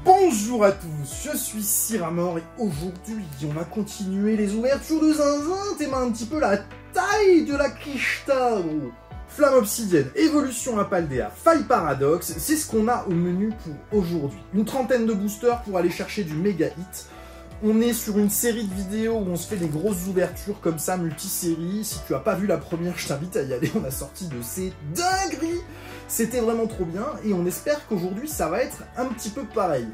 Bonjour à tous, je suis Siramor et aujourd'hui on a continué les ouvertures de Zinzin, t'aimes un petit peu la taille de la Kishta. Flamme Obsidienne, Évolution à Paldea, Faille Paradoxe, c'est ce qu'on a au menu pour aujourd'hui. Une trentaine de boosters pour aller chercher du méga hit. On est sur une série de vidéos où on se fait des grosses ouvertures comme ça, multi-séries. Si tu as pas vu la première, je t'invite à y aller, on a sorti de ces dingueries. C'était vraiment trop bien et on espère qu'aujourd'hui ça va être un petit peu pareil.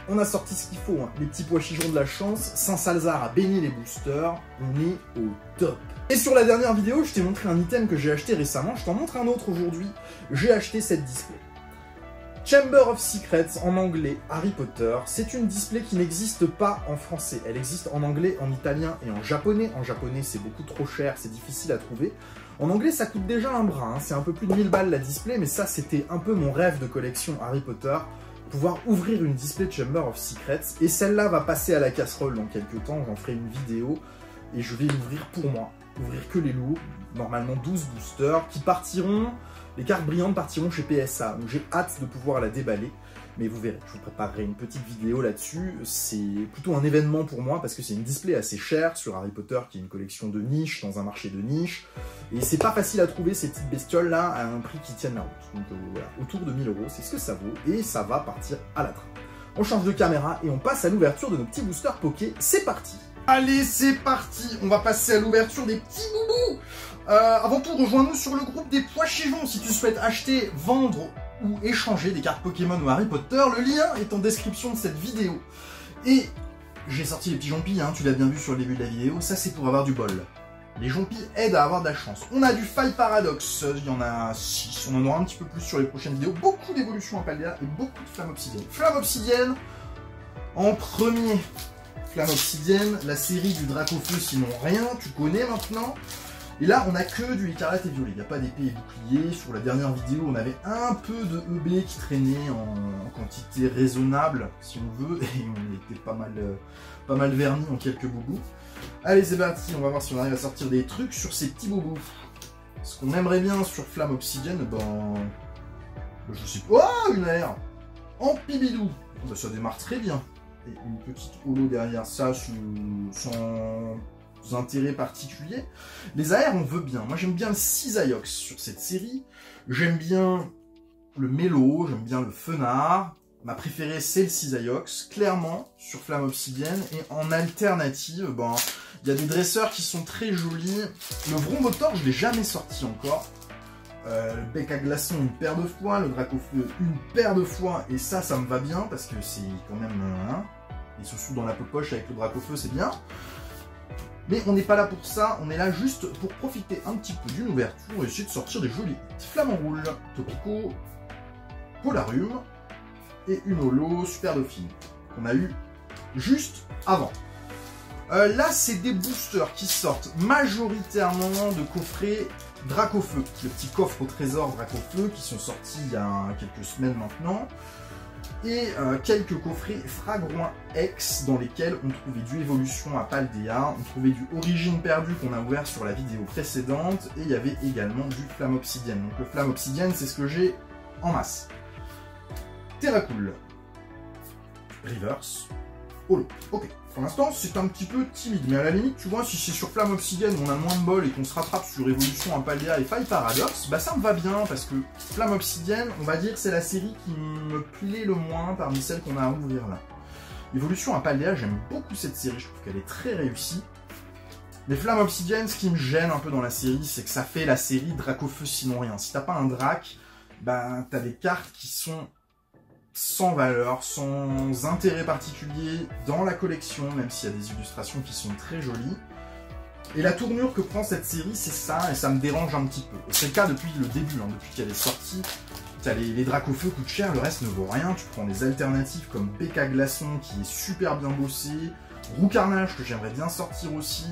On a sorti ce qu'il faut, hein. Les petits pois chichons de la chance, Saint-Salzar a béni les boosters, on est au top. Et sur la dernière vidéo, je t'ai montré un item que j'ai acheté récemment, je t'en montre un autre aujourd'hui. J'ai acheté cette display. Chamber of Secrets en anglais, Harry Potter, c'est une display qui n'existe pas en français. Elle existe en anglais, en italien et en japonais. En japonais, c'est beaucoup trop cher, c'est difficile à trouver. En anglais, ça coûte déjà un bras, hein. C'est un peu plus de 1000 balles la display, mais ça, c'était un peu mon rêve de collection Harry Potter. Pouvoir ouvrir une display de Chamber of Secrets. Et celle-là va passer à la casserole dans quelques temps, j'en ferai une vidéo. Et je vais l'ouvrir pour moi. Ouvrir que les lourds, normalement 12 boosters, qui partiront... Les cartes brillantes partiront chez PSA, donc j'ai hâte de pouvoir la déballer. Mais vous verrez, je vous préparerai une petite vidéo là-dessus. C'est plutôt un événement pour moi, parce que c'est une display assez chère sur Harry Potter, qui est une collection de niche, dans un marché de niche. Et c'est pas facile à trouver ces petites bestioles-là à un prix qui tienne la route. Donc voilà, autour de 1000 €, c'est ce que ça vaut, et ça va partir à la trappe. On change de caméra, et on passe à l'ouverture de nos petits boosters Poké. C'est parti! Allez, c'est parti! On va passer à l'ouverture des petits boubous! Avant tout, rejoins-nous sur le groupe des pois chichons si tu souhaites acheter, vendre ou échanger des cartes Pokémon ou Harry Potter. Le lien est en description de cette vidéo. Et j'ai sorti les petits jompis, hein, tu l'as bien vu sur le début de la vidéo, ça c'est pour avoir du bol. Les jompis aident à avoir de la chance. On a du Faille Paradoxe, il y en a 6, on en aura un petit peu plus sur les prochaines vidéos. Beaucoup d'évolutions à Paldea et beaucoup de Flamme Obsidienne. Flamme Obsidienne, en premier. Flamme Obsidienne, la série du Dracofeu, sinon rien, tu connais maintenant. Et là, on a que du écarlate et violet, il n'y a pas d'épée et bouclier. Sur la dernière vidéo, on avait un peu de EB qui traînait en quantité raisonnable, si on veut, et on était pas mal vernis en quelques boubous. Allez, c'est parti, on va voir si on arrive à sortir des trucs sur ces petits boubous. Ce qu'on aimerait bien sur Flamme Obsidienne, ben... je sais pas... Oh, une AR en pibidou. Ben, ça démarre très bien. Et une petite holo derrière ça, sans intérêt particulier. Les AR, on veut bien. Moi, j'aime bien le Cisaiox sur cette série. J'aime bien le Mélo, j'aime bien le Fenard. Ma préférée, c'est le Cisaiox, clairement, sur Flamme Obsidienne. Et en alternative, ben, il y a des dresseurs qui sont très jolis. Le Vrombotor, je ne l'ai jamais sorti encore. Le bec à glaçon, une paire de fois. Le Dracofeu, une paire de fois. Et ça me va bien, parce que c'est quand même... Hein, les sous-sous dans la poche avec le Dracofeu, c'est bien. Mais on n'est pas là pour ça, on est là juste pour profiter un petit peu d'une ouverture et essayer de sortir des jolis Flammes en roule, Topico, Polarium et une holo Super Dauphine qu'on a eu juste avant. Là, c'est des boosters qui sortent majoritairement de coffrets Dracofeu, le petit coffre au trésor Dracofeu qui sont sortis il y a quelques semaines maintenant. Et quelques coffrets Fragouin X dans lesquels on trouvait du Évolution à Paldea, on trouvait du Origine Perdue qu'on a ouvert sur la vidéo précédente, et il y avait également du Flamme Obsidienne. Donc le Flamme Obsidienne, c'est ce que j'ai en masse. Terracool, Reverse, Holo. Ok, pour l'instant c'est un petit peu timide, mais à la limite, tu vois, si c'est sur Flamme Obsidienne on a moins de bol et qu'on se rattrape sur Évolution à Paldea et Faille Paradoxe, bah ça me va bien, parce que Flamme Obsidienne, on va dire c'est la série qui me plaît le moins parmi celles qu'on a à ouvrir là. Évolution à Paldea, j'aime beaucoup cette série, je trouve qu'elle est très réussie. Mais Flamme Obsidienne, ce qui me gêne un peu dans la série, c'est que ça fait la série Dracofeu sinon rien. Si t'as pas un Drac, bah t'as des cartes qui sont sans valeur, sans intérêt particulier dans la collection, même s'il y a des illustrations qui sont très jolies. Et la tournure que prend cette série, c'est ça, et ça me dérange un petit peu. C'est le cas depuis le début, hein, depuis qu'elle est sortie. Les Dracofeu coûtent cher, le reste ne vaut rien. Tu prends des alternatives comme Bec à glaçon, qui est super bien bossé, Roucarnage, que j'aimerais bien sortir aussi,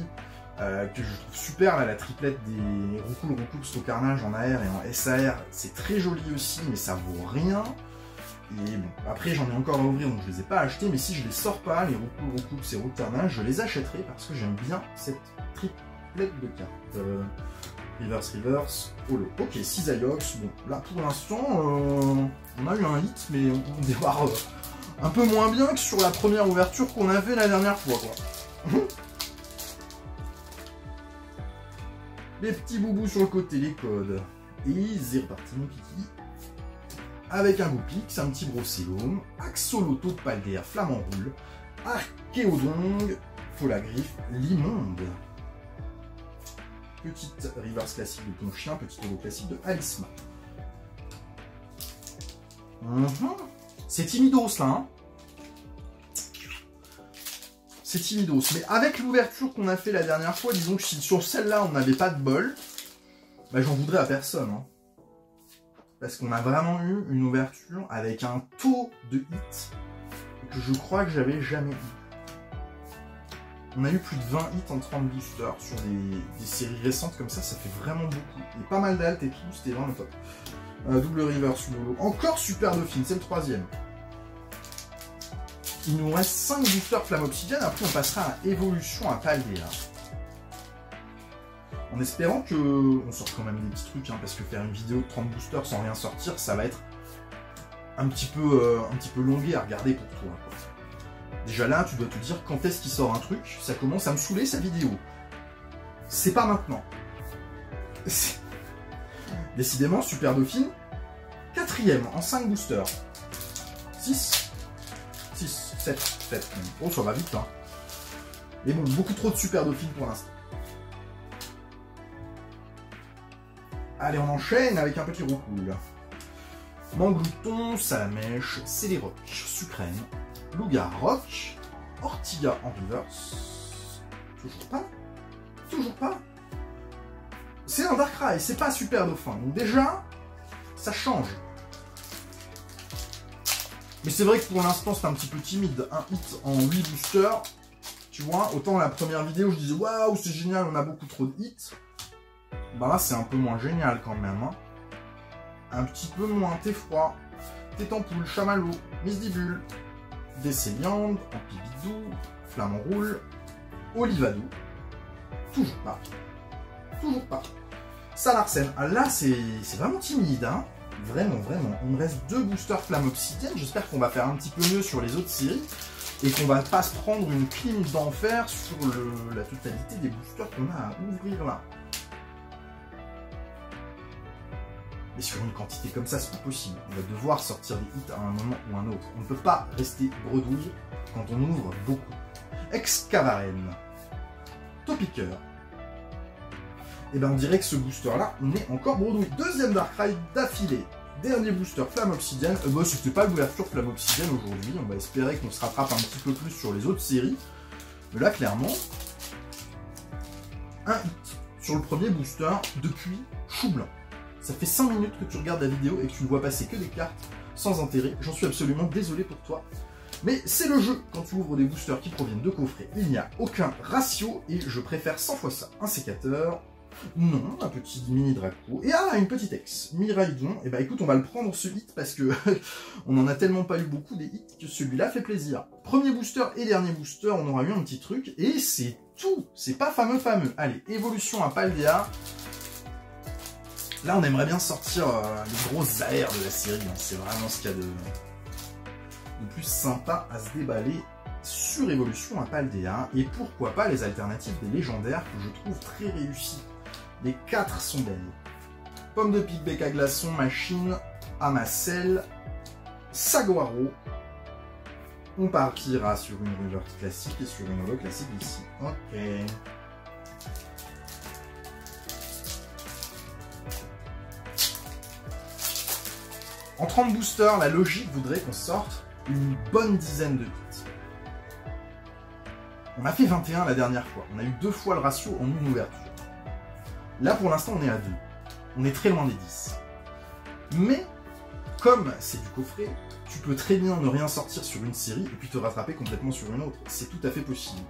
que je trouve super, là, la triplette des Roucoups Roucarnage en AR et en SAR, c'est très joli aussi, mais ça vaut rien. Et bon, après j'en ai encore à ouvrir, donc je les ai pas achetés, mais si je les sors pas, les Roucoups et Roucarnage, je les achèterai parce que j'aime bien cette triplette de cartes. Reverse, Holo. Ok, Cisaiox, bon, là pour l'instant, on a eu un hit, mais on démarre un peu moins bien que sur la première ouverture qu'on a fait la dernière fois, quoi. Les petits boubous sur le côté, les codes. Et c'est reparti, mon kiki. Avec un Goupix, un petit Brocellum, Axolotl de Paldea, Flamant Roule, Archéodong, Folagriffe, Limonde. Petite reverse classique de ton chien, petit holo classique de Alisma. C'est timidos là, hein. C'est timidos. Mais avec l'ouverture qu'on a fait la dernière fois, disons que si sur celle-là on n'avait pas de bol, bah j'en voudrais à personne. Hein. Parce qu'on a vraiment eu une ouverture avec un taux de hits que je crois que j'avais jamais eu. On a eu plus de 20 hits en 30 boosters sur des séries récentes comme ça fait vraiment beaucoup. Et pas mal d'alt et tout, c'était vraiment top. Double reverse solo. Encore Super Dauphine, c'est le troisième. Il nous reste 5 boosters Flamme Obsidienne, après on passera à Évolution à Paldea. En espérant que on sorte quand même des petits trucs, hein, parce que faire une vidéo de 30 boosters sans rien sortir, ça va être un petit peu longué à regarder pour toi, quoi. Déjà là, tu dois te dire quand est-ce qu'il sort un truc, ça commence à me saouler sa vidéo. C'est pas maintenant. Décidément, Super Dauphine, 4ème en 5 boosters. 6, 7. Oh, ça va vite, hein. Mais bon, beaucoup trop de Super Dauphine pour l'instant. Allez, on enchaîne avec un petit roucoule. Manglouton, Salamèche, Céléroc, Sucrène, Lougar Rock, Ortiga en reverse. Toujours pas. C'est un Darkrai, c'est pas Super Dauphin. Donc déjà, ça change. Mais c'est vrai que pour l'instant, c'est un petit peu timide. Un hit en 8 boosters. Tu vois, autant la première vidéo, je disais waouh, c'est génial, on a beaucoup trop de hits. Bah là, c'est un peu moins génial quand même. Hein. Un petit peu moins. T'es froid, Tétampoule, Chamallow, Misdibule, Décéliande, Ampibidou, Flamant Roule, Olivado. Toujours pas. Salarsen. Ah, là, c'est vraiment timide. Hein. Vraiment. Il me reste 2 boosters Flamme Obsidienne. J'espère qu'on va faire un petit peu mieux sur les autres séries. Et qu'on va pas se prendre une clim d'enfer sur la totalité des boosters qu'on a à ouvrir là. Et sur une quantité comme ça, c'est pas possible. On va devoir sortir des hits à un moment ou un autre. On ne peut pas rester bredouille quand on ouvre beaucoup. Excavaren. Topiqueur. Et ben on dirait que ce booster-là, on est encore bredouille. Deuxième Darkrai d'affilée. Dernier booster Flamme Obsidienne. Bah, c'était pas l'ouverture Flamme Obsidienne aujourd'hui. On va espérer qu'on se rattrape un petit peu plus sur les autres séries. Mais là, clairement, un hit sur le premier booster depuis Chou Blanc. Ça fait 5 minutes que tu regardes la vidéo et que tu ne vois passer que des cartes sans intérêt. J'en suis absolument désolé pour toi. Mais c'est le jeu. Quand tu ouvres des boosters qui proviennent de coffrets, il n'y a aucun ratio et je préfère 100 fois ça. Un sécateur. Non, un petit mini Draco. Et une petite ex. Miraidon. Et bah écoute, on va le prendre ce hit parce que on en a tellement pas eu beaucoup des hits que celui-là fait plaisir. Premier booster et dernier booster, on aura eu un petit truc. Et c'est tout. C'est pas fameux. Allez, évolution à Paldea. Là, on aimerait bien sortir les grosses aères de la série. Hein. C'est vraiment ce qu'il y a de plus sympa à se déballer sur Évolution à Paldea. Et pourquoi pas les alternatives des légendaires que je trouve très réussies. Les 4 sont belles. Pomme de pique, bec à glaçon, machine, Amacel, Saguaro. On partira sur une reverse classique et sur une holo classique ici. Ok. En 30 boosters, la logique voudrait qu'on sorte une bonne dizaine de hits. On a fait 21 la dernière fois. On a eu 2 fois le ratio en une ouverture. Là, pour l'instant, on est à 2. On est très loin des 10. Mais, comme c'est du coffret, tu peux très bien ne rien sortir sur une série et puis te rattraper complètement sur une autre. C'est tout à fait possible.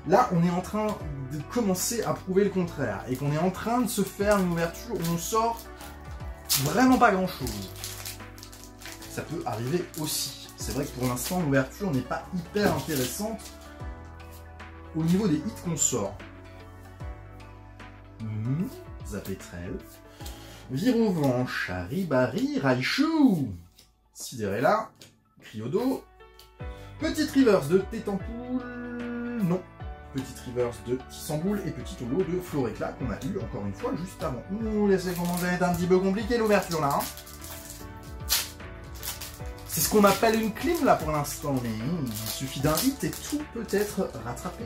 Là, on est en train de commencer à prouver le contraire. Et qu'on est en train de se faire une ouverture où on sort vraiment pas grand-chose. Ça peut arriver aussi. C'est vrai que pour l'instant, l'ouverture n'est pas hyper intéressante au niveau des hits qu'on sort. Zapetrel, Virovan, Charibari, Raichu, Sidérella, Cryodo, Petite reverse de Tétampoul, non. Petite reverse de Tissamboul et petit holo de Floréclat qu'on a eu encore une fois juste avant. Ouh, laissez commencer à être un petit peu compliqué l'ouverture là. Hein. C'est ce qu'on appelle une clim là pour l'instant, mais il suffit d'un hit et tout peut être rattrapé.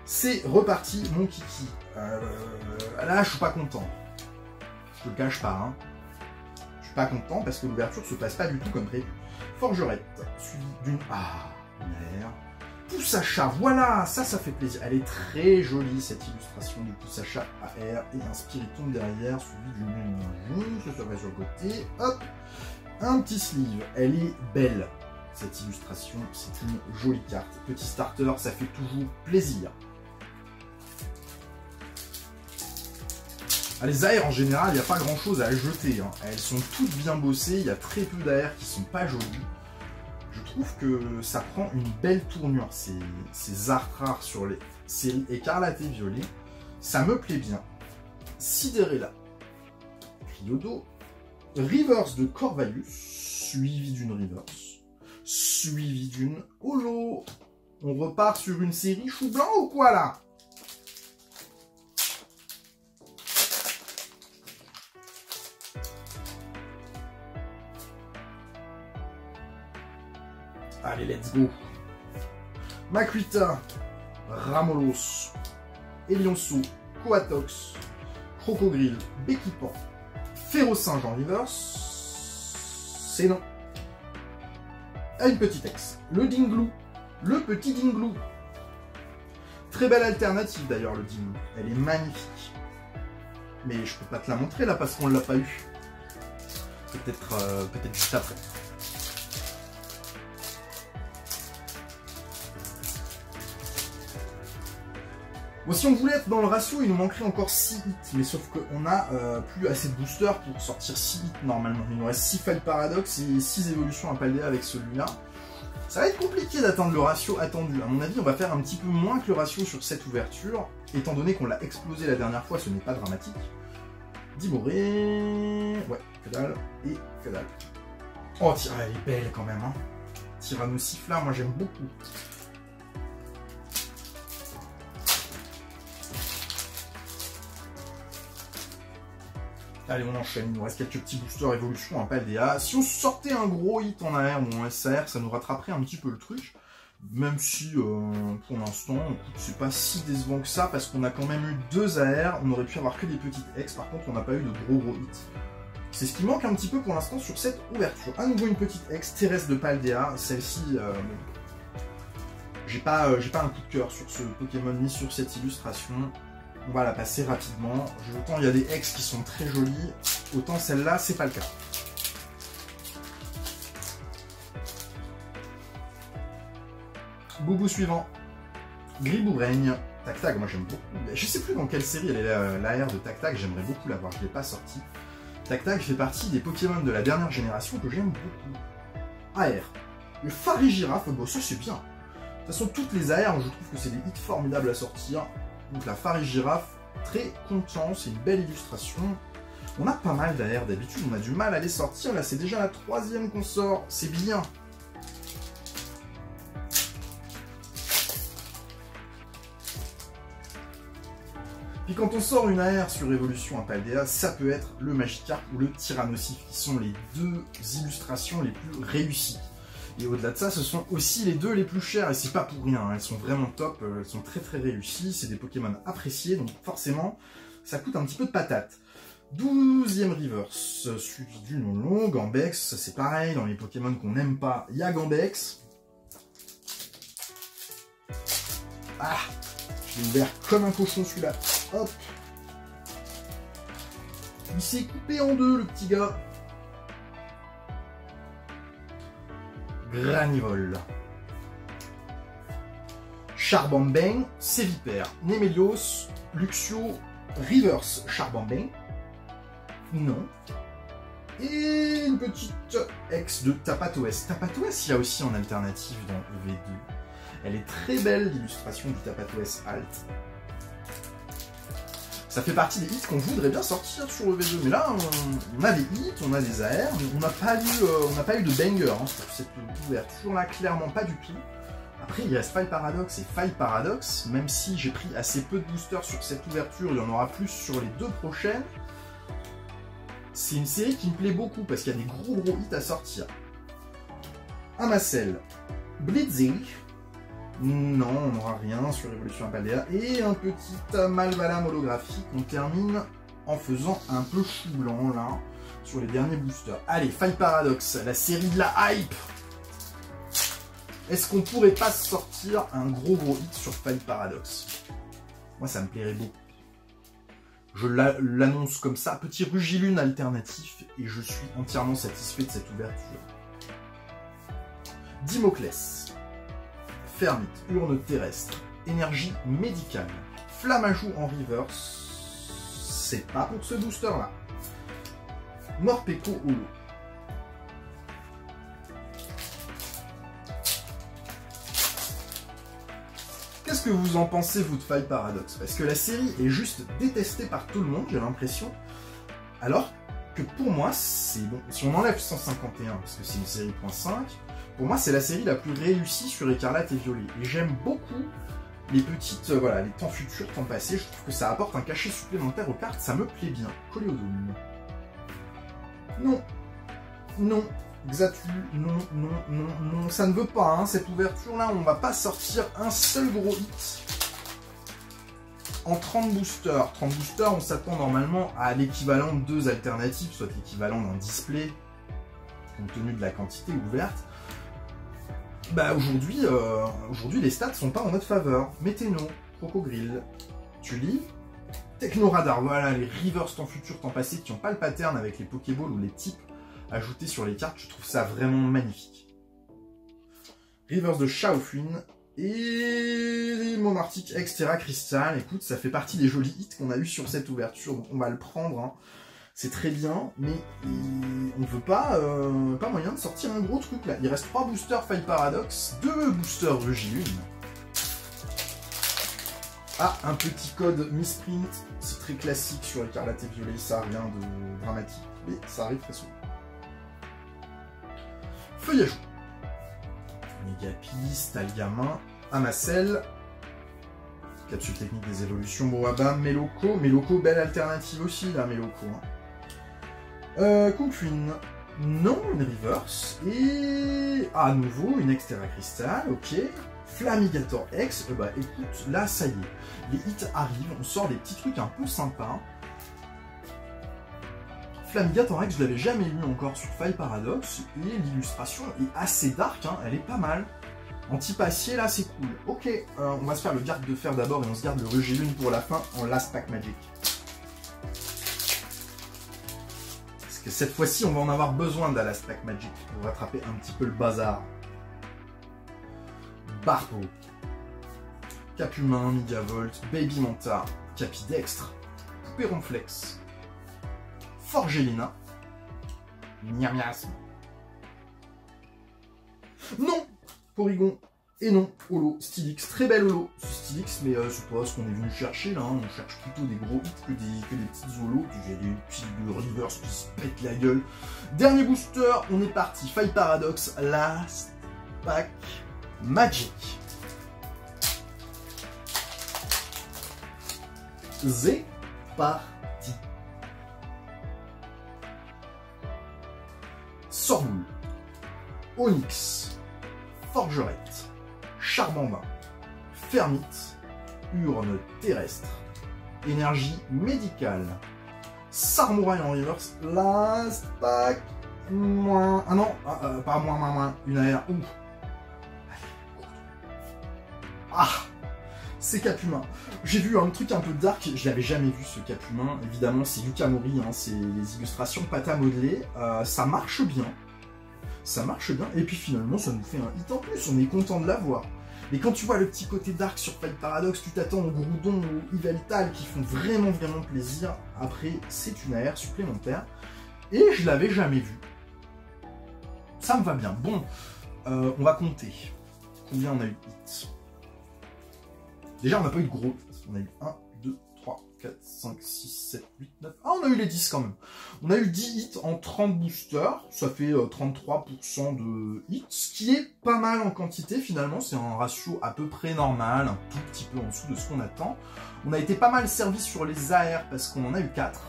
C'est reparti mon kiki. Là je suis pas content. Je te le cache pas. Hein. Je suis pas content parce que l'ouverture se passe pas du tout comme prévu. Forgerette, suivi d'une... Ah, merde. Pouce à chat, voilà, ça fait plaisir. Elle est très jolie cette illustration du pouce à chat AR et un spiriton derrière, suivi d'une... Ça va sur le côté, hop. Un petit sleeve, elle est belle. Cette illustration, c'est une jolie carte. Petit starter, ça fait toujours plaisir. Ah, les AR en général, il n'y a pas grand chose à jeter. Hein. Elles sont toutes bien bossées, il y a très peu d'AR qui sont pas jolies. Je trouve que ça prend une belle tournure, ces arts rares sur les séries écarlate et violet. Ça me plaît bien. Sidérella, Cryodo, reverse de Corvalus, suivi d'une reverse, suivi d'une holo. On repart sur une série chou blanc ou quoi là? Allez, let's go. Makuita, Ramolos, Elionso, Coatox, Crocogrill, Béquipan, Férocinge en reverse. C'est non. À une petite ex. Le Dinglou. Le petit Dinglou. Très belle alternative d'ailleurs, le Dinglou. Elle est magnifique. Mais je peux pas te la montrer là parce qu'on l'a pas eu. Peut-être juste après. Bon, si on voulait être dans le ratio, il nous manquerait encore 6 hits, mais sauf qu'on a plus assez de boosters pour sortir 6 hits normalement. Il nous reste 6 Fail Paradox et 6 évolutions à Paldea avec celui-là. Ça va être compliqué d'atteindre le ratio attendu. À mon avis, on va faire un petit peu moins que le ratio sur cette ouverture, étant donné qu'on l'a explosé la dernière fois, ce n'est pas dramatique. Dimoré... Ouais, que dalle, et que dalle. Oh, elle est belle quand même, hein. Tyrannosifla, moi j'aime beaucoup. Allez, on enchaîne, il nous reste quelques petits boosters évolution en Paldea. Si on sortait un gros hit en AR ou en SAR, ça nous rattraperait un petit peu le truc. Même si, pour l'instant, c'est pas si décevant que ça, parce qu'on a quand même eu 2 AR, on aurait pu avoir que des petites X, par contre on n'a pas eu de gros hits. C'est ce qui manque un petit peu pour l'instant sur cette ouverture. À nouveau une petite X, Thérèse de Paldea, celle-ci, j'ai pas un coup de cœur sur ce Pokémon ni sur cette illustration. On va la passer rapidement. Autant il y a des X qui sont très jolies, autant celle-là, c'est pas le cas. Boubou suivant. Griboureigne. Tac-Tac, moi j'aime beaucoup. Je sais plus dans quelle série elle est l'AR de Tac-Tac, j'aimerais beaucoup l'avoir, je ne l'ai pas sorti. Tac-Tac fait partie des Pokémon de la dernière génération que j'aime beaucoup. AR. Le Farigiraffe, bon ça c'est bien. De toute façon, toutes les AR, je trouve que c'est des hits formidables à sortir. Donc la Farigiraffe, très content, c'est une belle illustration. On a pas mal d'AR d'habitude, on a du mal à les sortir. Là, c'est déjà la 3e qu'on sort, c'est bien. Puis quand on sort une AR sur Évolution à Paldea, ça peut être le Magikarp ou le Tyrannosif, qui sont les 2 illustrations les plus réussies. Et au-delà de ça, ce sont aussi les 2 les plus chères, et c'est pas pour rien, hein. Elles sont vraiment top, elles sont très très réussies, c'est des Pokémon appréciés, donc forcément, ça coûte un petit peu de patate. 12e Reverse, suivi du Nolon, Gambex, c'est pareil, dans les Pokémon qu'on n'aime pas, il y a Gambex. Ah, je l'ai ouvert comme un cochon celui-là, hop. Il s'est coupé en 2 le petit gars. Granivol, Charbambin, Sévipère, Némélios, Luxio, Reverse, Charbambin, non, et une petite ex de Tapatoès. Tapatoès, il y a aussi en alternative dans EV2. Elle est très belle, l'illustration du Tapatoès Alt. Ça fait partie des hits qu'on voudrait bien sortir sur le V2. Mais là, on a des hits, on a des AR, mais on n'a pas eu de banger hein, sur cette ouverture-là, clairement pas du tout. Après, il reste Faille Paradox et Faille Paradox, même si j'ai pris assez peu de boosters sur cette ouverture, il y en aura plus sur les 2 prochaines. C'est une série qui me plaît beaucoup, parce qu'il y a des gros hits à sortir. Amacel, Blitzing. Non, on n'aura rien sur Révolution Impalea. Et un petit Malvalam holographique. On termine en faisant un peu chou blanc, là, sur les derniers boosters. Allez, Faille Paradox, la série de la hype. Est-ce qu'on pourrait pas sortir un gros hit sur Faille Paradox? Moi, ça me plairait beaucoup. Je l'annonce comme ça, petit Rugilune alternatif, et je suis entièrement satisfait de cette ouverture. Dimoclès, Fermite, Urne terrestre, énergie médicale, Flamme-à-joux en reverse, c'est pas pour ce booster là. Morpeko Holo. Qu'est-ce que vous en pensez, vous, de Faille Paradox? Parce que la série est juste détestée par tout le monde, j'ai l'impression. Alors que pour moi, c'est bon. Si on enlève 151, parce que c'est une série .5, pour moi, c'est la série la plus réussie sur Écarlate et Violet. Et j'aime beaucoup les petites, voilà, les temps futurs, temps passés. Je trouve que ça apporte un cachet supplémentaire aux cartes, ça me plaît bien. Coléodome. Non. Non. Xatu, non, non, non, non, ça ne veut pas, hein, cette ouverture-là, on va pas sortir un seul gros hit en 30 boosters. 30 boosters, on s'attend normalement à l'équivalent de 2 alternatives, soit l'équivalent d'un display, compte tenu de la quantité ouverte. Bah aujourd'hui, les stats sont pas en notre faveur. Météno, Crocogrill, Tulip, Technoradar, voilà, les reverse temps futur, temps passé qui n'ont pas le pattern avec les Pokéballs ou les types ajoutés sur les cartes, je trouve ça vraiment magnifique. Reverse de Chaofin et Momartic Extera Crystal. Écoute, ça fait partie des jolis hits qu'on a eu sur cette ouverture, donc on va le prendre. Hein. C'est très bien, mais on ne veut pas, pas moyen de sortir un gros truc là. Il reste 3 boosters Faille Paradox, 2 boosters Rugilune. Ah, un petit code Misprint, c'est très classique sur Écarlate et Violet, ça rien de dramatique, mais ça arrive très souvent. Feuillage. Mégapie, Stalgamin, Amacel, capsule technique des évolutions, Boabam, Meloko. Meloko, belle alternative aussi là, Meloko. Hein. Cookfin, non, une reverse. Et à nouveau, une Extera Crystal, ok. Flamigator X, bah écoute, là ça y est, les hits arrivent, on sort des petits trucs un peu sympas. Flamigator X, je l'avais jamais lu encore sur Faille Paradox, et l'illustration est assez dark, hein, elle est pas mal. Anti-passier, là, c'est cool. Ok, on va se faire le garde de fer d'abord, et on se garde le Rugilune pour la fin, en Last Pack Magic. Parce que cette fois-ci, on va en avoir besoin de la Last Pack Magic, pour rattraper un petit peu le bazar. Barpo, Capumain, Megavolt, Baby Manta, Capidextre, Poupée Ronflex, Forgelina, Miamiasme. Non, Porygon, et non, Holo, Stylix, très belle Holo, Stylix, mais c'est pas ce qu'on est venu chercher là, hein. On cherche plutôt des gros hits que des petites Holos, j'ai des petits reverse qui se pètent la gueule. Dernier booster, on est parti, Faille Paradox, Last Pack Magic. C'est parti. Sorboule, Onyx, Forgerette, Charbambin, Fermite, Urne terrestre, énergie médicale, Sarmouraï en reverse, Last Pack, moins. Ah non, pas moins, une AR, ouf. Ah, c'est Capumain. J'ai vu un truc un peu dark, je l'avais jamais vu ce Capumain. Évidemment, c'est Yukamori, hein, c'est les illustrations pâte à modeler. Ça marche bien. Ça marche bien. Et puis finalement, ça nous fait un hit en plus. On est content de l'avoir. Mais quand tu vois le petit côté dark sur Faille Paradox, tu t'attends au Groudon ou au Yveltal qui font vraiment plaisir. Après, c'est une AR supplémentaire. Et je l'avais jamais vu. Ça me va bien. Bon, on va compter. Combien on a eu de hits? Déjà, on n'a pas eu de gros hits. On a eu 1, 2, 3, 4, 5, 6, 7, 8, 9... Ah, on a eu les 10 quand même. On a eu 10 hits en 30 boosters. Ça fait 33% de hits, ce qui est pas mal en quantité finalement. C'est un ratio à peu près normal, un tout petit peu en dessous de ce qu'on attend. On a été pas mal servi sur les AR parce qu'on en a eu 4.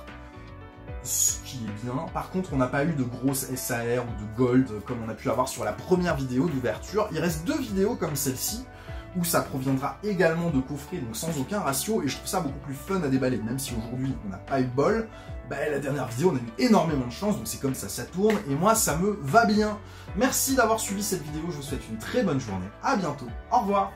Ce qui est bien. Par contre, on n'a pas eu de grosses SAR ou de gold comme on a pu avoir sur la première vidéo d'ouverture. Il reste 2 vidéos comme celle-ci où ça proviendra également de coffrets, donc sans aucun ratio, et je trouve ça beaucoup plus fun à déballer. Même si aujourd'hui on n'a pas eu de bol, bah, la dernière vidéo on a eu énormément de chance, donc c'est comme ça tourne, et moi ça me va bien. Merci d'avoir suivi cette vidéo, je vous souhaite une très bonne journée, à bientôt, au revoir.